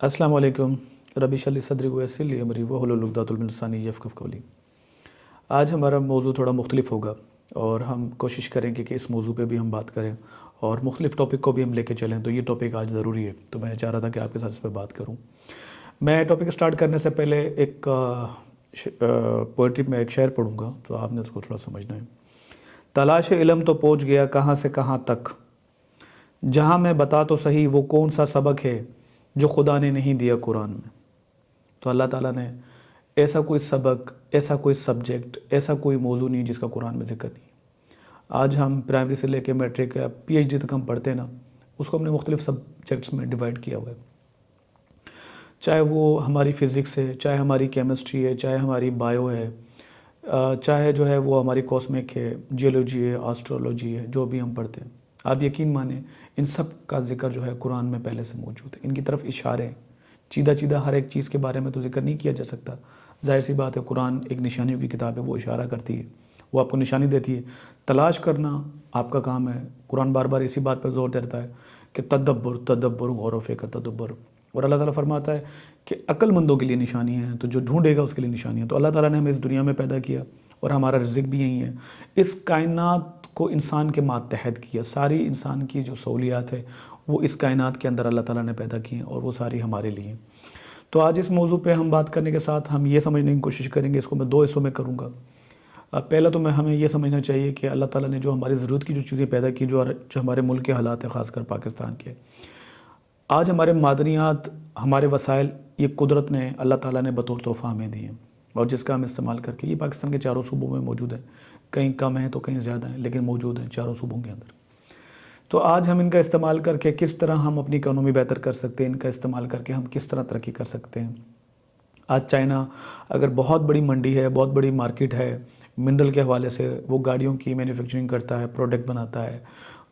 अस्सलाम वालेकुम। रबी शरह सदरी वयस्सिर ली अमरी वहलुल उक़दतुम मिन लिसानी यफ़क़हू क़ौली। आज हमारा मौजू थोड़ा मुख्तलिफ होगा और हम कोशिश करेंगे कि इस मौजू पे भी हम बात करें और मुख्तलिफ टॉपिक को भी हम लेके चलें। तो ये टॉपिक आज ज़रूरी है, तो मैं चाह रहा था कि आपके साथ इस पर बात करूँ। मैं टॉपिक स्टार्ट करने से पहले एक पोइट्री में एक शेर पढ़ूँगा, तो आपने उसको थोड़ा समझना है। तलाश इल्म तो पहुँच गया कहाँ से कहाँ तक, जहाँ मैं बता तो सही वो कौन सा सबक है जो खुदा ने नहीं दिया कुरान में। तो अल्लाह ताला ने ऐसा कोई सबक, ऐसा कोई सब्जेक्ट, ऐसा कोई मौजू नहीं जिसका कुरान में ज़िक्र नहीं है। आज हम प्राइमरी से लेकर मैट्रिक या पीएचडी तक हम पढ़ते हैं ना, उसको हमने मुख्तलिफ सब्जेक्ट्स में डिवाइड किया हुआ है। चाहे वो हमारी फ़िज़िक्स है, चाहे हमारी केमिस्ट्री है, चाहे हमारी बायो है, चाहे जो है वो हमारी कॉस्मिक है, जियोलॉजी है, एस्ट्रोलॉजी है, जो भी हम पढ़ते हैं, आप यकीन माने इन सब का ज़िक्र जो है कुरान में पहले से मौजूद है। इनकी तरफ इशारे हैं। सीधा सीधा हर एक चीज़ के बारे में तो ज़िक्र नहीं किया जा सकता। ज़ाहिर सी बात है, कुरान एक निशानियों की किताब है, वो इशारा करती है, वो आपको निशानी देती है। तलाश करना आपका काम है। कुरान बार बार इसी बात पर जोर देता है कि तदब्बर तदब्बर, गौर व फ़िक्र तदब्बर। और अल्लाह ताला फरमाता है कि अक्लमंदों के लिए निशानी है, तो जो ढूंढेगा उसके लिए निशानी है। तो अल्लाह ताला ने हमें इस दुनिया में पैदा किया और हमारा रिज़्क़ भी यही है। इस कायनात को इंसान के मातहत किया। सारी इंसान की जो सहूलियात है वो इस कायनात के अंदर अल्लाह ताला ने पैदा की हैं और वो सारी हमारे लिए। तो आज इस मौजू पे हम बात करने के साथ हम ये समझने की कोशिश करेंगे, इसको मैं दो हिस्सों में करूँगा। पहला तो हमें ये समझना चाहिए कि अल्लाह ताला ने जो हमारी ज़रूरत की जो चीज़ें पैदा की, जो हमारे मुल्क के हालात हैं, ख़ासकर पाकिस्तान के, आज हमारे मादनियात, हमारे वसाइल, ये कुदरत ने, अल्लाह ताला ने बतौर तोहफ़ा हमें दिए और जिसका हम इस्तेमाल करके, ये पाकिस्तान के चारों सूबों में मौजूद है। कहीं कम है तो कहीं ज़्यादा है, लेकिन मौजूद हैं चारों सूबों के अंदर। तो आज हम इनका इस्तेमाल करके किस तरह हम अपनी इकोनॉमी बेहतर कर सकते हैं, इनका इस्तेमाल करके हम किस तरह तरक्की कर सकते हैं। आज चाइना अगर बहुत बड़ी मंडी है, बहुत बड़ी मार्केट है मिनरल के हवाले से, वो गाड़ियों की मैन्युफैक्चरिंग करता है, प्रोडक्ट बनाता है,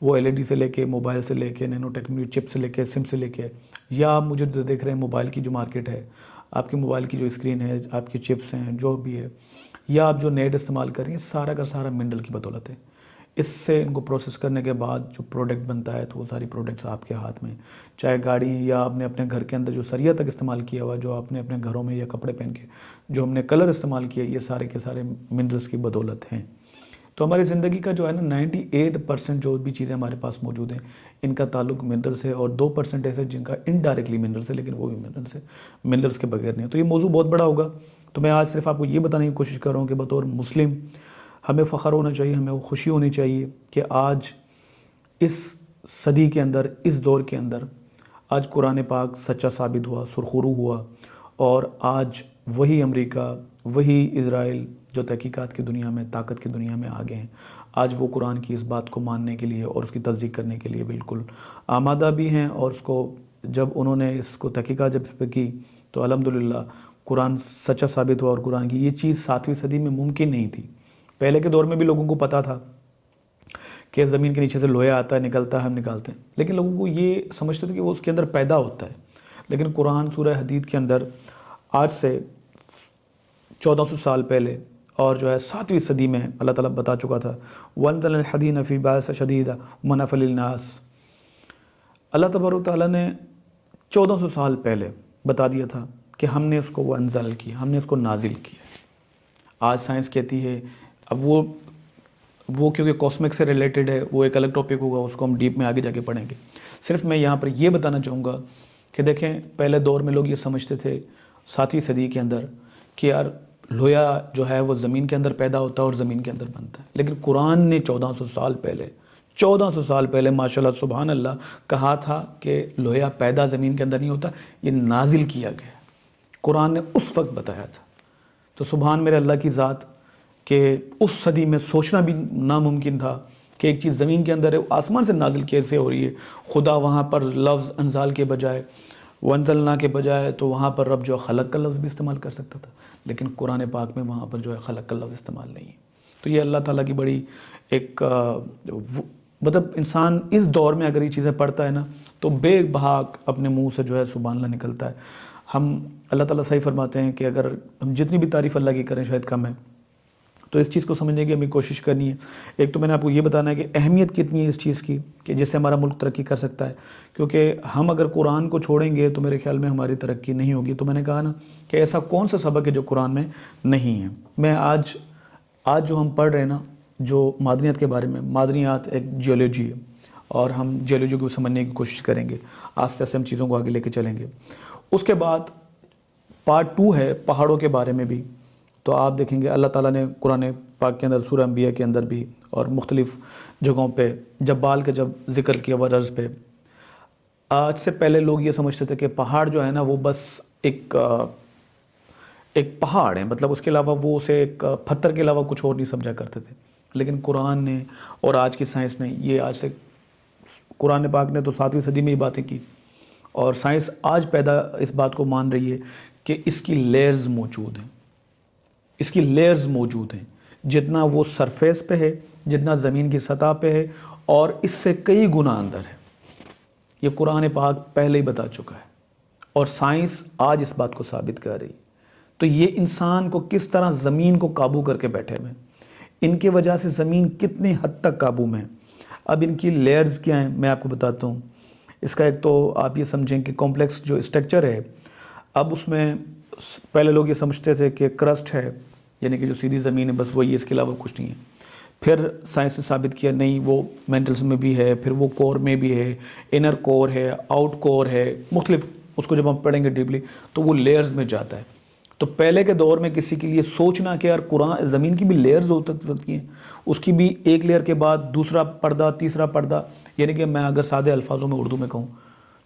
वो एलईडी से लेके, मोबाइल से लेके, नैनो टेक्नोलॉजी, चिप से लेके, सिम से लेके, या आप मुझे जो देख रहे हैं मोबाइल की जो मार्केट है, आपकी मोबाइल की जो स्क्रीन है, आपकी चिप्स हैं, जो भी है, या आप जो नेट इस्तेमाल कर रही हैं, सारा का सारा मिनरल की बदौलत है। इससे इनको प्रोसेस करने के बाद जो प्रोडक्ट बनता है, तो वो सारी प्रोडक्ट्स आपके हाथ में, चाहे गाड़ी या आपने अपने घर के अंदर जो सरिया तक इस्तेमाल किया हुआ, जो आपने अपने घरों में या कपड़े पहन के जो हमने कलर इस्तेमाल किया, ये सारे के सारे मिनरल्स की बदौलत हैं। तो हमारी ज़िंदगी का जो है ना 98% जो भी चीज़ें हमारे पास मौजूद हैं, इनका ताल्लुक मिनरल से, और 2% ऐसे जिनका इनडायरेक्टली मिनरल से, लेकिन वो भी मिनरल से, मिनरल्स के बगैर नहीं है। तो ये मौजू बहुत बड़ा होगा। तो मैं आज सिर्फ आपको ये बताने की कोशिश कर रहा हूँ कि बतौर मुस्लिम हमें फ़ख्र होना चाहिए, हमें वो खुशी होनी चाहिए कि आज इस सदी के अंदर, इस दौर के अंदर, आज कुरान पाक सच्चा साबित हुआ, सुरखरू हुआ, और आज वही अमेरिका, वही इज़राइल जो तहकीकात की दुनिया में, ताकत की दुनिया में आगे हैं, आज वो कुरान की इस बात को मानने के लिए और उसकी तस्दीक करने के लिए बिल्कुल आमादा भी हैं। और उसको जब उन्होंने इसको तहकीकात जब इस पर की, तो अल्हम्दुलिल्लाह कुरान सच्चा साबित हुआ। और कुरान की ये चीज़ 7वीं सदी में मुमकिन नहीं थी। पहले के दौर में भी लोगों को पता था कि ज़मीन के नीचे से लोहा आता है, निकलता है, हम निकालते हैं, लेकिन लोगों को ये समझते थे कि वो उसके अंदर पैदा होता है। लेकिन कुरान सूरह हदीद के अंदर आज से 1400 साल पहले, और जो है 7वीं सदी में अल्लाह ताला बता चुका था, वनज़लल हदीद फ़ी बास शदीद मनाफ़िल लिन्नास। अल्लाह तबारक तआला ने 1400 साल पहले बता दिया था कि हमने उसको वनज़ल किया, हमने उसको नाजिल किया। आज साइंस कहती है, अब वो क्योंकि कॉस्मिक से रिलेटेड है, वो एक अलग टॉपिक होगा, उसको हम डीप में आगे जाके पढ़ेंगे। सिर्फ मैं यहाँ पर ये बताना चाहूँगा कि देखें, पहले दौर में लोग ये समझते थे 7वीं सदी के अंदर कि यार लोहा जो है वो ज़मीन के अंदर पैदा होता है और ज़मीन के अंदर बनता है। लेकिन कुरान ने 1400 साल पहले माशाल्लाह सुभान अल्लाह कहा था कि लोहा पैदा ज़मीन के अंदर नहीं होता, ये नाजिल किया गया। कुरान ने उस वक्त बताया था। तो सुभान मेरे अल्लाह की ज़ात कि उस सदी में सोचना भी नामुमकिन था कि एक चीज़ ज़मीन के अंदर है, आसमान से नाजिल कैसे हो रही है। खुदा वहाँ पर लफ्ज़ अनजाल के बजाय, वनज़लना के बजाय, तो वहाँ पर रब जो खलक का लफ्ज़ भी इस्तेमाल कर सकता था, लेकिन कुरान पाक में वहाँ पर जो है खलक का लफ्ज़ इस्तेमाल नहीं है। तो ये अल्लाह ताला की बड़ी एक मतलब इंसान इस दौर में अगर ये चीज़ें पढ़ता है ना, तो बेबाक अपने मुँह से जो है सुभान अल्लाह निकलता है। हम अल्लाह ताला सही फरमाते हैं कि अगर हम जितनी भी तारीफ़ अल्लाह की करें शायद कम है। تو اس چیز کو سمجھنے کی ہمیں کوشش کرنی ہے. ایک تو میں نے آپ کو یہ بتانا ہے کہ اہمیت کتنی ہے اس چیز کی کہ جس سے ہمارا ملک ترقی کر سکتا ہے, کیونکہ ہم اگر قرآن کو چھوڑیں گے تو میرے خیال میں ہماری ترقی نہیں ہوگی. تو میں نے کہا نا کہ ایسا کون سا سبق ہے جو قرآن میں نہیں ہے. میں آج جو ہم پڑھ رہے ہیں نا, جو معدنیات کے بارے میں, معدنیات ایک جیولوجی ہے اور ہم جیولوجی کو سمجھنے کی کوشش کریں گے, آہستہ آہستہ ہم چیزوں کو آگے لے کے چلیں گے. اس کے بعد پارٹ 2 ہے پہاڑوں کے بارے میں بھی. تو آپ دیکھیں گے اللہ تعالیٰ نے قرآن پاک کے اندر, سورہ انبیاء کے اندر بھی اور مختلف جگہوں پہ جبال کا جب ذکر کیا ہوا عرض پہ. آج سے پہلے لوگ یہ سمجھتے تھے کہ پہاڑ جو ہے نا وہ بس ایک پہاڑ ہے, مطلب اس کے علاوہ وہ اسے ایک پتھر کے علاوہ کچھ اور نہیں سمجھا کرتے تھے. لیکن قرآن نے اور آج کی سائنس نے, یہ آج سے قرآن پاک نے تو 7ویں صدی میں یہ باتیں کی, اور سائنس آج پیدا اس بات کو مان رہی ہے کہ اس کی لیئرز موجود ہیں, اس کی لیئرز موجود ہیں. جتنا وہ سرفیس پہ ہے, جتنا زمین کی سطح پہ ہے, اور اس سے کئی گنا اندر ہے. یہ قرآن پاک پہلے ہی بتا چکا ہے اور سائنس آج اس بات کو ثابت کر رہی ہے. تو یہ انسان کو کس طرح زمین کو قابو کر کے بیٹھے ہوئے ہیں, ان کی وجہ سے زمین کتنے حد تک قابو میں ہے. اب ان کی لیئرز کیا ہیں میں آپ کو بتاتا ہوں. اس کا ایک تو آپ یہ سمجھیں کہ کمپلیکس جو اسٹرکچر ہے, اب اس میں پہلے لوگ یہ سمجھتے تھے کہ کرسٹ ہے, یعنی کہ جو سیدھی زمین ہے بس وہی, اس کے علاوہ کچھ نہیں ہے. پھر سائنس نے ثابت کیا نہیں, وہ مینٹلز میں بھی ہے, پھر وہ کور میں بھی ہے, انر کور ہے, آؤٹ کور ہے, مختلف. اس کو جب ہم پڑھیں گے ڈیپلی تو وہ لیئرز میں جاتا ہے. تو پہلے کے دور میں کسی کے لیے سوچنا کہ یار قرآن, زمین کی بھی لیئرز ہوتی ہیں, اس کی بھی ایک لیئر کے بعد دوسرا پردہ, تیسرا پردہ, یعنی کہ میں اگر سادے الفاظوں میں اردو میں کہوں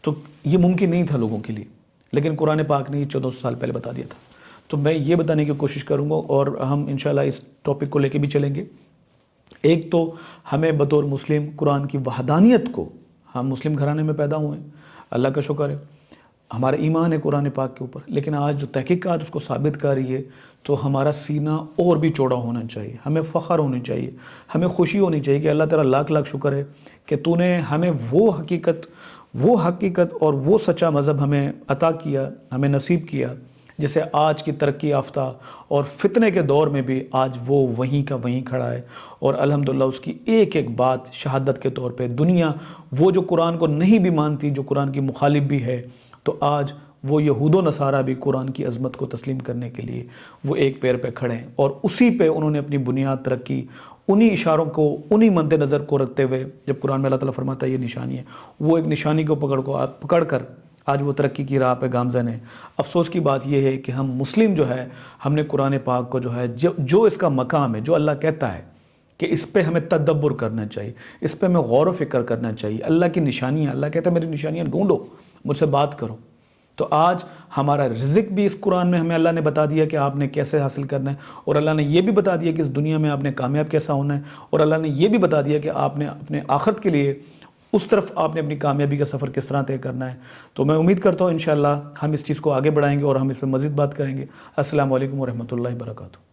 تو یہ ممکن نہیں تھا لوگوں کے لیے. لیکن قرآن پاک نے 1400 سال پہلے بتا دیا تھا. تو میں یہ بتانے کی کوشش کروں گا, اور ہم انشاءاللہ اس ٹاپک کو لے کے بھی چلیں گے. ایک تو ہمیں بطور مسلم قرآن کی وحدانیت کو, ہم مسلم گھرانے میں پیدا ہوئے ہیں, اللہ کا شکر ہے, ہمارا ایمان ہے قرآن پاک کے اوپر. لیکن آج جو تحقیقات اس کو ثابت کر رہی ہے, تو ہمارا سینہ اور بھی چوڑا ہونا چاہیے, ہمیں فخر ہونی چاہیے, ہمیں خوشی ہونی چاہیے کہ اللہ تعالیٰ لاکھ لاکھ شکر ہے کہ تو نے ہمیں وہ حقیقت اور وہ سچا مذہب ہمیں عطا کیا, ہمیں نصیب کیا, جسے آج کی ترقی یافتہ اور فتنے کے دور میں بھی آج وہ وہیں کا وہیں کھڑا ہے. اور الحمدللہ اس کی ایک ایک بات شہادت کے طور پہ دنیا, وہ جو قرآن کو نہیں بھی مانتی, جو قرآن کی مخالف بھی ہے, تو آج وہ یہود و نصارہ بھی قرآن کی عظمت کو تسلیم کرنے کے لیے وہ ایک پیر پہ کھڑے ہیں. اور اسی پہ انہوں نے اپنی بنیاد ترقی, انہی اشاروں کو, انہی مد نظر کو رکھتے ہوئے, جب قرآن میں اللہ تعالیٰ فرماتا ہے یہ نشانی ہے, وہ ایک نشانی کو پکڑ کر آج وہ ترقی کی راہ پہ گامزن ہے. افسوس کی بات یہ ہے کہ ہم مسلم جو ہے, ہم نے قرآن پاک کو جو ہے, جو اس کا مقام ہے, جو اللہ کہتا ہے کہ اس پہ ہمیں تدبر کرنا چاہیے, اس پہ ہمیں غور و فکر کرنا چاہیے. اللہ کی نشانیاں, اللہ کہتا ہے میری نشانیاں ڈھونڈو, مجھ سے بات کرو. تو آج ہمارا رزق بھی اس قرآن میں ہمیں اللہ نے بتا دیا کہ آپ نے کیسے حاصل کرنا ہے, اور اللہ نے یہ بھی بتا دیا کہ اس دنیا میں آپ نے کامیاب کیسا ہونا ہے, اور اللہ نے یہ بھی بتا دیا کہ آپ نے اپنے آخرت کے لیے اس طرف آپ نے اپنی کامیابی کا سفر کس طرح طے کرنا ہے. تو میں امید کرتا ہوں انشاءاللہ ہم اس چیز کو آگے بڑھائیں گے اور ہم اس پہ مزید بات کریں گے. السلام علیکم ورحمۃ اللہ وبرکاتہ.